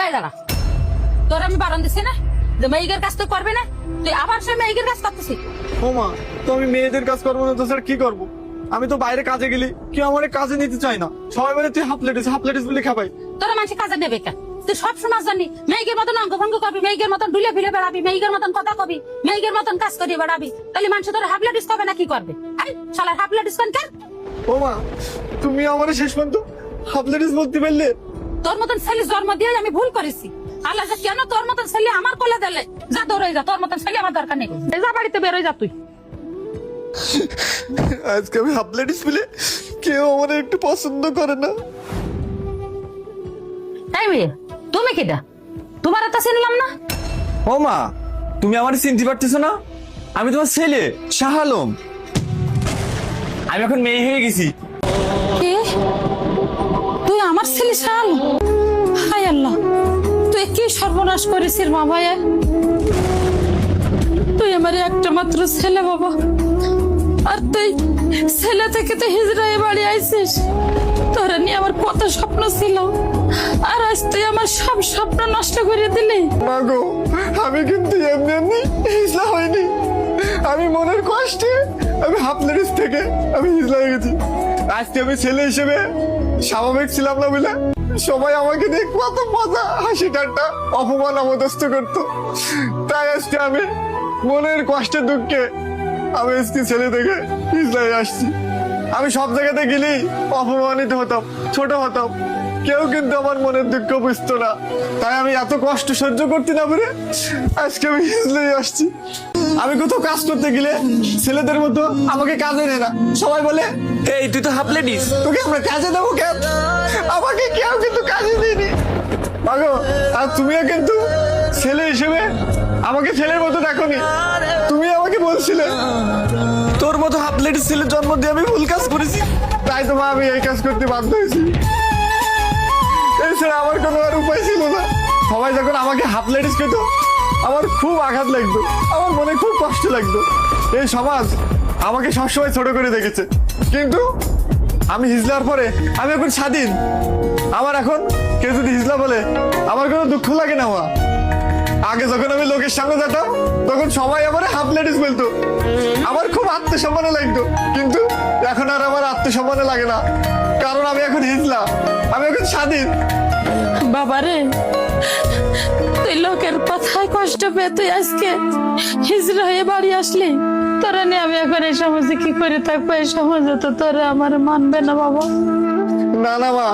এই দাঁড়া, তোর আমি বারণ দিছি না যে মেয়েগের কাজ তো করবি না, তুই আবার সে মেয়েগের কাজ করতেছিস। ও মা, তো আমি মেয়েদের কাজ করবো না তো স্যার কি করবো? আমি তো বাইরে কাজে গেলি কেউ আমার কাজে নিতে চায় না, সবাই বলে তুই হাফ লেডিস বলে খাবাই। তোরা মানুষ কাজে নেবে কেন? তুই সব সমাজ জানি মেয়েগের মতন অঙ্গভঙ্গ করবি, মেয়েগের মতন ডুলে ফিরে বেড়াবি, মেয়েগের মতন কথা কবি, মেয়েগের মতন কাজ করিয়ে বেড়াবি, তাহলে মানুষ তোর হাফ লেডিস করবে না কি করবে? আই শালার হাফ লেডিস কোন কার? ও মা, তুমি আমার শেষ পর্যন্ত হাফ লেডিস বলতে পারলে? তোর মতন ছেলে জন্ম দিয়ে আমি ভুল করেছি। আল্লাহ যে কেন তোর মতন ছেলে আমার কোলে দিলে? যা দৌড়ে যা, তোর মতন ছেলে আমার দরকার নেই। যা বাড়িতে বেরোয় যা তুই। আজকে আমি হাফ লেডিস বলে কেউ আমার একটু পছন্দ করে না। তাই মেয়ে, তুমি কিটা? তোমার তো চিনলাম না। ও মা, তুমি আমার চিনতে পারতেছো না? আমি তোমার ছেলে শাহ আলম। আমি এখন মেয়ে হয়ে গেছি। কে? তুই আমার ছেলে শাল? হায় আল্লাহ, তুই কি সর্বনাশ করেছিস বাবা? তুই আমার একটা মাত্র ছেলে বাবা, আর তুই ছেলে থেকে তো হিজড়ায় বাড়ি আইছিস। তোরা নিয়ে আমার কত স্বপ্ন ছিল, আর আজ তুই আমার সব স্বপ্ন নষ্ট করে দিলি। মাগো, আমি কিন্তু এমনি এমনি হিজলা হয়নি। আমি মনের কষ্টে আমি হাফ লেডিস থেকে আমি হিজলা হয়ে গেছি। আজকে আমি ছেলে হিসেবে স্বাভাবিক ছিলাম না বলে সবাই আমাকে নিয়ে কত মজা হাসি ঠাট্টা অপমান অবদস্ত করতো। তাই আজকে আমি মনের কষ্টে দুঃখে আমি আজকে ছেলে থেকে হিজলা হয়ে আসছি। আমি সব জায়গাতে গেলেই অপমানিত হতাম, ছোট হতাম, কেউ কিন্তু আমার মনের দুঃখ বুঝতো না। তাই আমি এত কষ্ট সহ্য করতে না পারে আজকে আমি হিজলেই আসছি। আমি কোথাও কাজ করতে গেলে ছেলেদের মতো আমাকে কাজে নেয় না, সবাই বলে এই তুই তো হাফ লেডিস, তোকে আমরা কাজে দেবো কেন? আমাকে কেউ কিন্তু কাজে দেয়নি। মাগো, আর তুমিও কিন্তু ছেলে হিসেবে আমাকে ছেলের মতো দেখোনি। তুমি আমাকে বলছিলে তোর মতো হাফ লেডিস ছেলের জন্ম দিয়ে আমি ভুল কাজ করেছি, তাই তো মা আমি এই কাজ করতে বাধ্য হয়েছি। এছাড়া আমার কোনো আর উপায় ছিল না। সবাই যখন আমাকে হাফ লেডিস পেত আমার খুব আঘাত লাগতো, আমার মনে খুব কষ্ট লাগতো। এই সমাজ আমাকে সবসময় ছোট করে দেখেছে, কিন্তু আমি হিজলার পরে আমি এখন স্বাধীন। আমার এখন কেউ যদি হিজলা বলে আমার কোনো দুঃখ লাগে না। মা, আগে যখন আমি লোকের সামনে যেতাম তখন সবাই আমার হাফ লেডিস বলতো, আমার খুব আত্মসম্মানে লাগতো, কিন্তু এখন আর আমার আত্মসম্মানে লাগে না, কারণ আমি এখন হিজলা, আমি এখন স্বাধীন। বাবারে, তুই লোকের কথায় কষ্ট পেয়ে তুই আজকে হিজড়া হয়ে বাড়ি আসলি। তোরা নিয়ে আমি এখন এই সমাজে কি করে থাকবো? এই সমাজে তো তোরা আমার মানবে না বাবা। না না মা,